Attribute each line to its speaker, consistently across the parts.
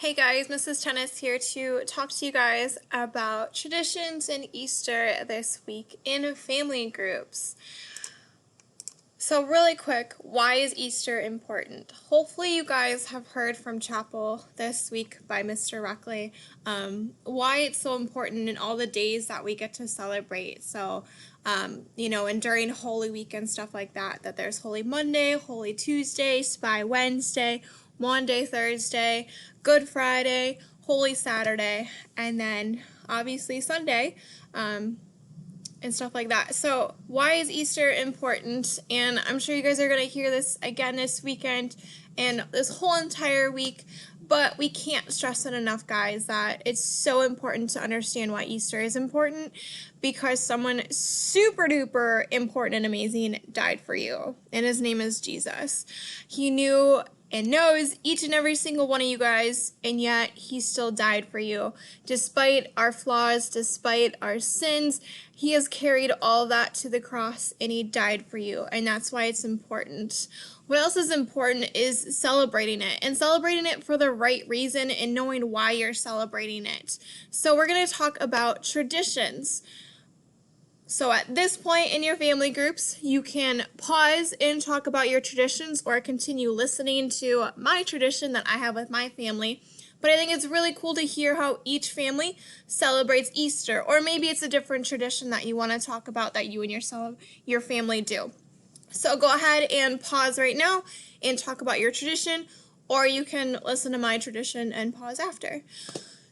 Speaker 1: Hey guys, Mrs. Tennis here to talk to you guys about traditions and Easter this week in family groups. So really quick, why is Easter important? Hopefully you guys have heard from chapel this week by Mr. Ruckley why it's so important in all the days that we get to celebrate. So, and during Holy Week and stuff like that, that there's Holy Monday, Holy Tuesday, Spy Wednesday, Maundy Thursday, Good Friday, Holy Saturday, and then obviously Sunday. And stuff like that. So why is Easter important? And I'm sure you guys are going to hear this again this weekend and this whole entire week, but we can't stress it enough, guys, that it's so important to understand why Easter is important, because someone super duper important and amazing died for you, and his name is Jesus. He knew and knows each and every single one of you guys, and yet he still died for you. Despite our flaws, despite our sins, he has carried all that to the cross, and he died for you, and that's why it's important. What else is important is celebrating it, and celebrating it for the right reason and knowing why you're celebrating it. So we're going to talk about traditions. So at this point in your family groups, you can pause and talk about your traditions or continue listening to my tradition that I have with my family. But I think it's really cool to hear how each family celebrates Easter, or maybe it's a different tradition that you want to talk about that you and your family do. So go ahead and pause right now and talk about your tradition, or you can listen to my tradition and pause after.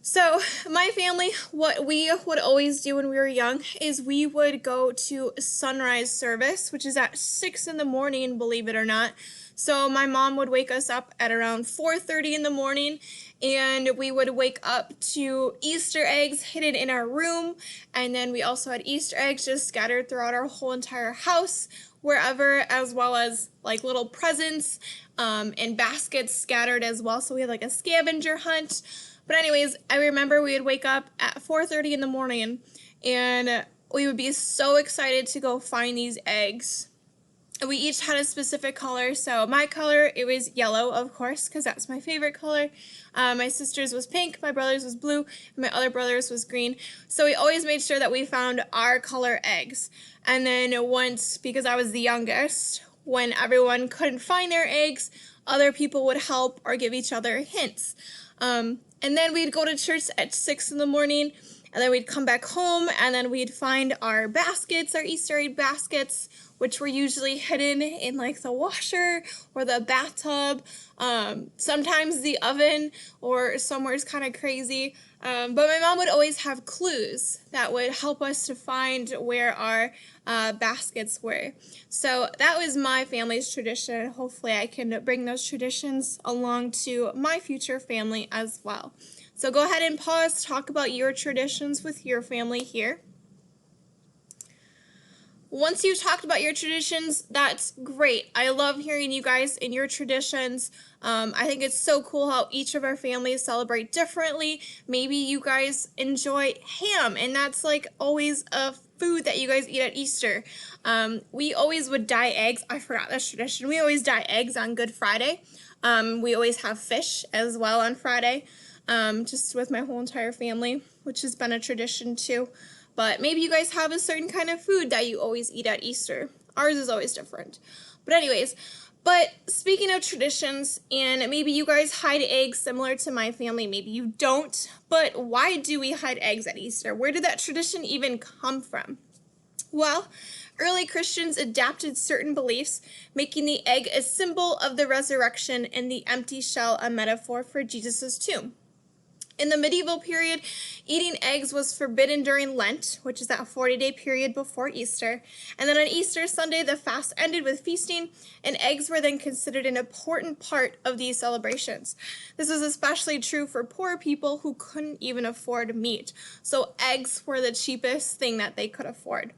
Speaker 1: So my family, what we would always do when we were young is we would go to sunrise service, which is at 6 in the morning, believe it or not. So my mom would wake us up at around 4:30 in the morning, and we would wake up to Easter eggs hidden in our room, and then we also had Easter eggs just scattered throughout our whole entire house, wherever, as well as like little presents and baskets scattered as well. So we had like a scavenger hunt. But anyways, I remember we would wake up at 4:30 in the morning, and we would be so excited to go find these eggs. We each had a specific color. So my color, it was yellow, of course, because that's my favorite color. My sister's was pink, my brother's was blue, and my other brother's was green. So we always made sure that we found our color eggs. And then once, because I was the youngest, when everyone couldn't find their eggs, other people would help or give each other hints. And then we'd go to church at 6 in the morning, and then we'd come back home, and then we'd find our baskets, our Easter egg baskets, which were usually hidden in like the washer or the bathtub, sometimes the oven, or somewhere's kind of crazy. But my mom would always have clues that would help us to find where our baskets were. So that was my family's tradition. Hopefully I can bring those traditions along to my future family as well. So go ahead and pause, talk about your traditions with your family here. Once you've talked about your traditions, that's great. I love hearing you guys and your traditions. I think it's so cool how each of our families celebrate differently. Maybe you guys enjoy ham, and that's like always a food that you guys eat at Easter. We always would dye eggs. I forgot this tradition. We always dye eggs on Good Friday. We always have fish as well on Friday, just with my whole entire family, which has been a tradition too. But maybe you guys have a certain kind of food that you always eat at Easter. Ours is always different. But anyways, speaking of traditions, and maybe you guys hide eggs similar to my family, maybe you don't, but why do we hide eggs at Easter? Where did that tradition even come from? Well, early Christians adapted certain beliefs, making the egg a symbol of the resurrection and the empty shell a metaphor for Jesus' tomb. In the medieval period, eating eggs was forbidden during Lent, which is that 40-day period before Easter. And then on Easter Sunday, the fast ended with feasting, and eggs were then considered an important part of these celebrations. This was especially true for poor people who couldn't even afford meat. So eggs were the cheapest thing that they could afford.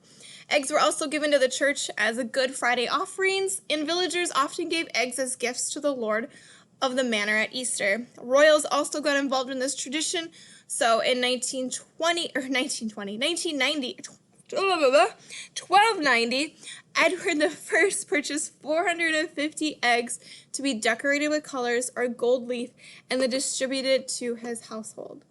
Speaker 1: Eggs were also given to the church as a Good Friday offerings, and villagers often gave eggs as gifts to the Lord of the manor at Easter. Royals also got involved in this tradition. So in 1290, Edward I purchased 450 eggs to be decorated with colors or gold leaf and then distributed to his household.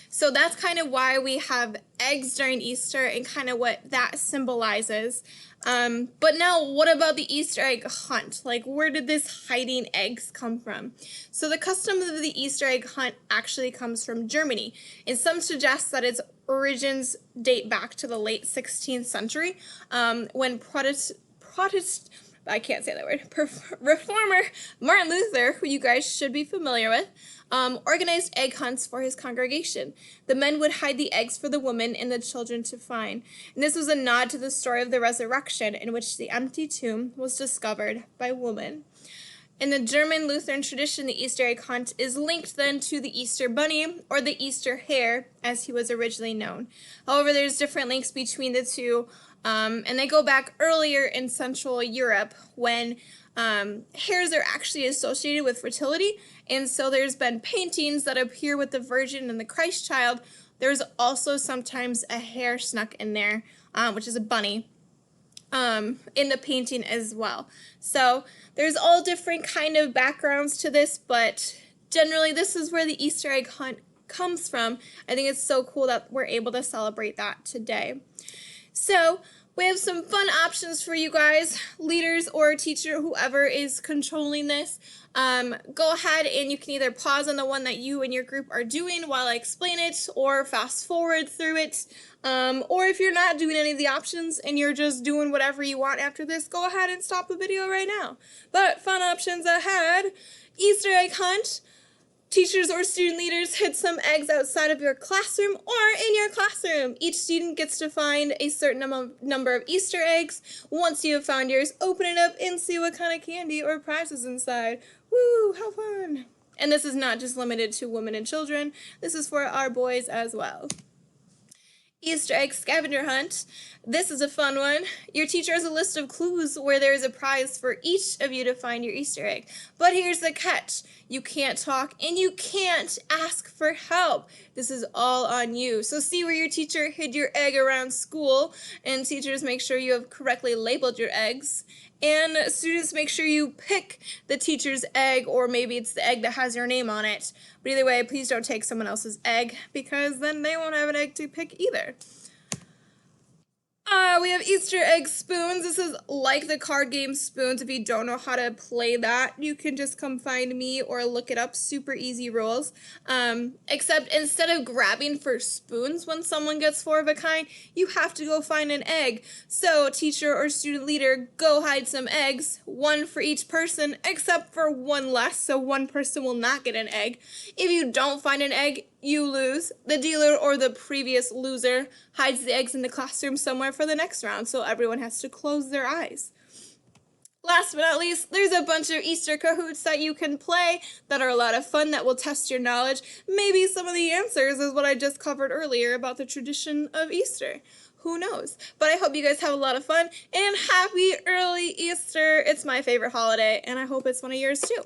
Speaker 1: So that's kind of why we have eggs during Easter and kind of what that symbolizes. But now, what about the Easter egg hunt? Like, where did this hiding eggs come from? So the custom of the Easter egg hunt actually comes from Germany, and some suggest that its origins date back to the late 16th century, when I can't say that word, reformer Martin Luther, who you guys should be familiar with, organized egg hunts for his congregation. The men would hide the eggs for the women and the children to find. And this was a nod to the story of the resurrection, in which the empty tomb was discovered by women. In the German Lutheran tradition, the Easter egg hunt is linked then to the Easter bunny, or the Easter hare, as he was originally known. However, there's different links between the two, and they go back earlier in Central Europe when hares are actually associated with fertility, and so there's been paintings that appear with the Virgin and the Christ child. There's also sometimes a hare snuck in there, which is a bunny, in the painting as well. So there's all different kind of backgrounds to this, but generally this is where the Easter egg hunt comes from. I think it's so cool that we're able to celebrate that today. So we have some fun options for you guys, leaders or teacher, whoever is controlling this. Go ahead and you can either pause on the one that you and your group are doing while I explain it, or fast forward through it. Or if you're not doing any of the options and you're just doing whatever you want after this, go ahead and stop the video right now. But fun options ahead. Easter egg hunt. Teachers or student leaders hid some eggs outside of your classroom or in your classroom. Each student gets to find a certain number of Easter eggs. Once you have found yours, open it up and see what kind of candy or prize is inside. Woo, how fun! And this is not just limited to women and children. This is for our boys as well. Easter egg scavenger hunt. This is a fun one. Your teacher has a list of clues where there is a prize for each of you to find your Easter egg. But here's the catch. You can't talk and you can't ask for help. This is all on you. So see where your teacher hid your egg around school, and teachers, make sure you have correctly labeled your eggs. And students, make sure you pick the teacher's egg, or maybe it's the egg that has your name on it. But either way, please don't take someone else's egg, because then they won't have an egg to pick either. We have Easter egg spoons. This is like the card game Spoons. If you don't know how to play that, you can just come find me or look it up. Super easy rules. Except instead of grabbing for spoons when someone gets 4 of a kind, you have to go find an egg. So teacher or student leader, go hide some eggs, 1 for each person, except for 1 less, so 1 person will not get an egg. If you don't find an egg, you lose. The dealer or the previous loser hides the eggs in the classroom somewhere for the next round, so everyone has to close their eyes. Last but not least, there's a bunch of Easter Kahoots that you can play that are a lot of fun, that will test your knowledge. Maybe some of the answers is what I just covered earlier about the tradition of Easter. Who knows? But I hope you guys have a lot of fun, and happy early Easter. It's my favorite holiday, and I hope it's one of yours too.